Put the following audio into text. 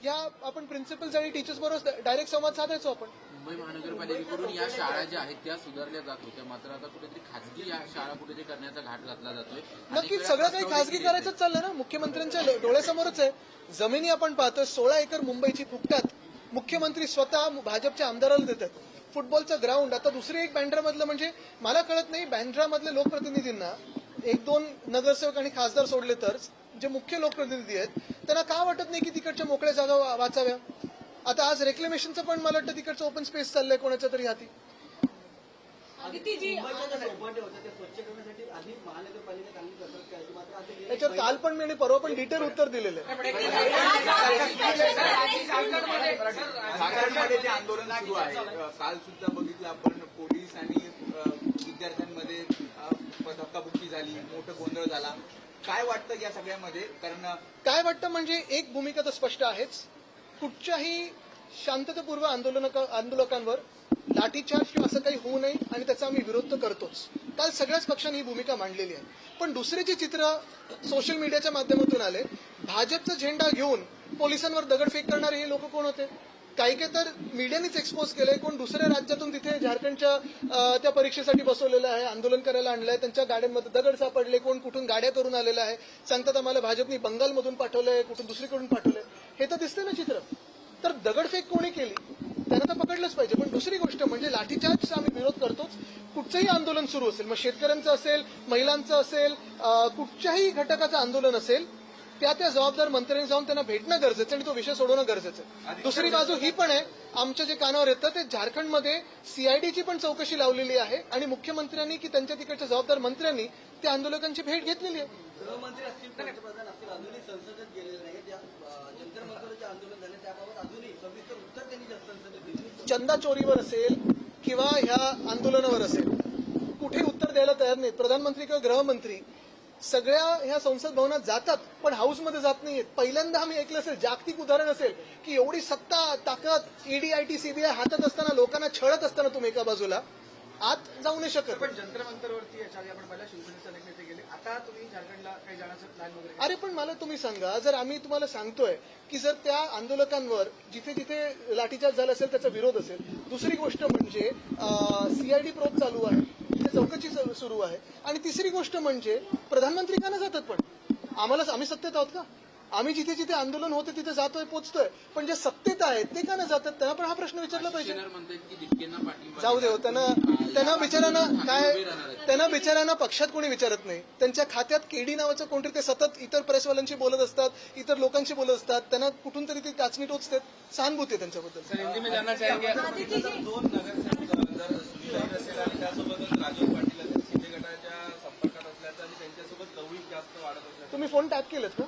या आपण प्रिन्सिपल्स आणि टीचर्स बरोबर डायरेक्ट संवाद साधायचो आपण. मुंबई महानगरपालिकेकडून या शाळा ज्या आहेत त्या सुधारल्या जात होत्या, मात्र आता कुठेतरी खासगी या शाळा कुठेतरी करण्याचा घाट घातला जातोय. नक्कीच सगळं काही खासगी करायचंच चाललं ना. मुख्यमंत्र्यांच्या डोळ्यासमोरच आहे. जमिनी आपण पाहतो 16 एकर मुंबईची फुकटात मुख्यमंत्री स्वतः भाजपच्या आमदाराला देतात. फुटबॉलचं ग्राउंड. आता दुसरी एक बँड्रामधलं म्हणजे मला कळत नाही, बँड्रामधल्या लोकप्रतिनिधींना 1-2 नगरसेवक आणि खासदार सोडले तर जे मुख्य लोकप्रतिनिधी आहेत त्यांना का वाटत नाही की तिकडच्या मोकळ्या जागा वाचाव्या. आता आज रेक्लेमेशनचं पण मला वाटतं तिकडचं ओपन स्पेस चाललंय कोणाच्या तरी हाती. त्याच्यावर काल पण मी आणि परवा पण डिटेल उत्तर दिलेलं आहे. झारखंडमध्ये जे आंदोलन सुरू आहे, काल सुद्धा बघितलं आपण, पोलीस आणि विद्यार्थ्यांमध्ये धक्काबुक्की झाली, मोठं गोंधळ झाला. काय वाटतं या सगळ्यामध्ये? कारण काय वाटतं म्हणजे एक भूमिका तर स्पष्ट आहेच. कुठच्याही शांततापूर्व आंदोलकांवर लाठीचार्ज किंवा असं काही होऊ नये आणि त्याचा आम्ही विरोध तर करतोच. काल सगळ्याच पक्षांनी ही भूमिका मांडलेली आहे. पण दुसरे जे चित्र सोशल मीडियाच्या माध्यमातून आले, भाजपचा झेंडा घेऊन पोलिसांवर दगडफेक करणारे हे लोक कोण होते? काही काही तर मीडियानेच एक्सपोज केलंय. कोण दुसऱ्या राज्यातून तिथे झारखंडच्या त्या परीक्षेसाठी बसवलेलं आहे, आंदोलन करायला आणलंय, त्यांच्या गाड्यांमध्ये दगड सापडले, कोण कुठून गाड्या करून आलेलं आहे, सांगतात आम्हाला भाजपने बंगालमधून पाठवलंय, कुठून दुसरीकडून पाठवलंय. हे तर दिसतंय ना चित्र. तर दगडफेक कोणी केली त्यांना तर पकडलंच पाहिजे. पण दुसरी गोष्ट म्हणजे लाठीचार्जचा आम्ही विरोध करतोच. कुठचंही आंदोलन सुरू असेल, मग शेतकऱ्यांचं असेल, महिलांचं असेल, कुठच्याही घटकाचं आंदोलन असेल, त्या जबाबदार मंत्र्यांनी जाऊन त्यांना भेटणं गरजेचं आणि तो विषय सोडवणं गरजेचं आहे. दुसरी बाजू ही पण आहे, आमच्या जे कानावर येतं ते झारखंडमध्ये सीआयडीची पण चौकशी लावलेली आहे आणि मुख्यमंत्र्यांनी की त्यांच्या तिकडच्या जबाबदार मंत्र्यांनी त्या आंदोलकांची भेट घेतलेली आहे. गृहमंत्री असतील, पंतप्रधान असतील, अजूनही संसदेत गेलेले नाही. जंतर मंतरचे आंदोलन झाले त्याबाबत अजूनही सविस्तर उत्तर त्यांनी संसदेत दिलं. चंदा चोरीवर असेल किंवा ह्या आंदोलनावर असेल, कुठे उत्तर द्यायला तयार नाहीत. प्रधानमंत्री किंवा गृहमंत्री सगळ्या ह्या संसद भवनात जातात पण हाऊसमध्ये जात नाहीत. पहिल्यांदा आम्ही ऐकलं असेल, जागतिक उदाहरण असेल की एवढी सत्ता, ताकद, ईडी, आयटी, सीबीआय हातात असताना, लोकांना छळत असताना तुम्ही एका बाजूला आत जाऊ नाही शकत. पण जंतर मंतरवरती याच्या आधी आपण पहिल्या शिवसेनेचे अनेक नेते गेले, आता तुम्ही झारखंडला काही जाण्याचं प्लॅन वगैरे? अरे पण मला तुम्ही सांगा, जर आम्ही तुम्हाला सांगतोय की जर त्या आंदोलकांवर जिथे जिथे लाठीचार्ज झाला असेल त्याचा विरोध असेल. दुसरी गोष्ट म्हणजे सीआयडी प्रोब चालू आहे, तिथे चौकशी सुरू आहे. आणि तिसरी गोष्ट म्हणजे प्रधानमंत्री का न जातात? पण आम्ही सत्तेत आहोत का? आम्ही जिथे जिथे आंदोलन होते तिथे जातोय, पोचतोय. पण जे सत्तेत आहेत ते का न जातात? त्यांना पण हा प्रश्न विचारला पाहिजे. जाऊ दे, त्यांना बिचाऱ्यांना पक्षात कोणी विचारत नाही. त्यांच्या खात्यात केडी नावाचं कोणतरी ते सतत इतर प्रेसवाल्यांशी बोलत असतात, इतर लोकांशी बोलत असतात. त्यांना कुठून तरी ते चाचणी टोचतात. सहानुभूती आहे त्यांच्याबद्दल. दोन नगरसेवक जर सुनील असेल आणि त्यासोबतच राजीव पाटील असेल, शिंदे गटाच्या संपर्कात असल्याचं आणि त्यांच्यासोबत जवळीक जास्त वाढत असल्याचं. तुम्ही फोन टॅप केलेत का?